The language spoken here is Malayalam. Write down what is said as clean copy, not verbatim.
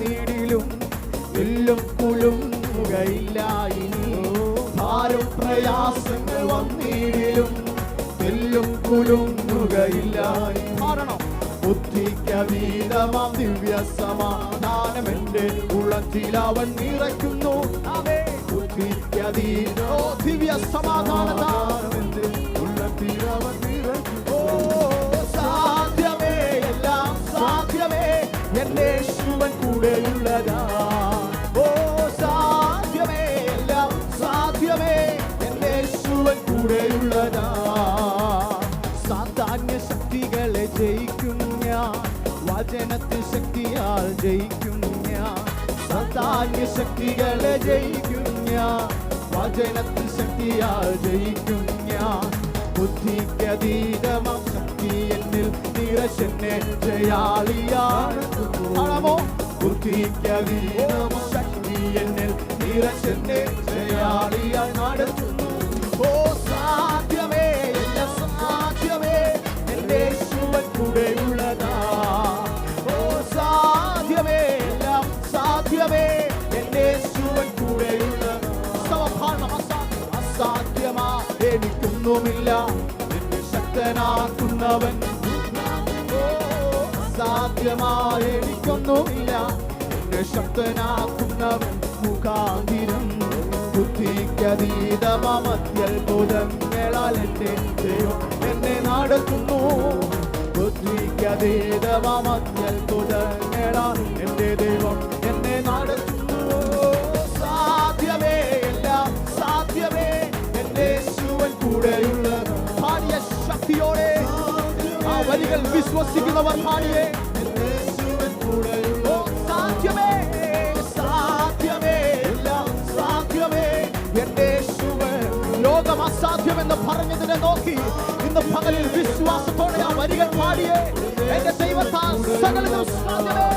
വന്നിടിലും എല്ലും കുലുങ്ങുകയില്ല ഇനി. ഭാരം പ്രയാസങ്ങൾ വന്നിടിലും എല്ലും കുലുങ്ങുകയില്ല. കാരണം ബുദ്ധിക്കതീതമാം ദിവ്യ സമാധാനം എന്റെ ഉള്ളത്തിൽ അവൻ നിറയ്ക്കുന്നു. ബുദ്ധിക്കതീതോ ദിവ്യ സമാധാനം എന്റെ ഉള്ളത്തിൽ അവൻ നിറയ്ക്കുന്നു. സാധ്യമേ, എല്ലാം സാധ്യമേ, എന്റെ യേശുവൻ കൂടെയുള്ളതാ. ഓ സാധ്യമേ, എല്ലാം സാധ്യമേ, എന്റെ യേശുവൻ കൂടെയുള്ളതാ. സാധാന്യ ശക്തികളെ ജയിക്കും ഞാൻ, വചനത്തിൽ ശക്തിയാൽ ജയിക്കും ഞാൻ. സാധാന്യ ശക്തികളെ ജയിക്കും ഞാൻ, വചനത്തിൽ ശക്തിയാൽ ജയിക്കും ഞാൻ. ബുദ്ധിക്കതീതമാം ശക്തി എന്നിൽ നിറച്ചെന്നെ ജയാളിയാണ്. ബുദ്ധിക്കതീതമാം ശക്തി എന്നിൽ നിറച്ചെന്നെ ജയാളിയായി നടത്തുന്നു. ഓ സാധ്യമേ, എല്ലാം സാധ്യമേ, എന്റെ യേശുവൻ കൂടെയുള്ളതാ. ഓ സാധ്യമേ, എല്ലാം സാധ്യമേ, എന്റെ യേശുവൻ കൂടെയുള്ളതാ. അസാധ്യമാ എനിക്കൊന്നുമില്ല, എന്നെ ശക്തനാക്കുന്നവൻ. അസാധ്യമായി എനിക്കൊന്നുമില്ല, എന്നെ ശക്തനാക്കുന്നവൻ മുഖാന്തിരം. ബുദ്ധിക്കതീതമാം അത്യത്ഭുതങ്ങളാൽ എന്റെ ദൈവം എന്നെ നടത്തുന്നു. ബുദ്ധിക്കതീതമാം അത്യത്ഭുതങ്ങളാൽ എന്റെ ദൈവം എന്നെ നടത്തുന്നു. സാധ്യമേ, എല്ലാം സാധ്യമേ, എന്റെ യേശുവൻ കൂടെയുള്ളത്. പാടിയ ശക്തിയോടെ ആ വരികൾ വിശ്വസിക്കുന്നവർ പാടിയേ. എന്റെ യേശുവൻ കൂടെയുള്ള സാധ്യമേ, സാധ്യമേ, എല്ലാം സാധ്യമേ, എന്റെ യേശുവൻ. ലോകം അസാധ്യമെന്ന് പറഞ്ഞതിനെ നോക്കി ഇന്ന് പകലിൽ വിശ്വാസത്തോടെ ആ വരികൾ പാടിയേ. എന്റെ ദൈവത്താൽ സകലതും സാധ്യമേ.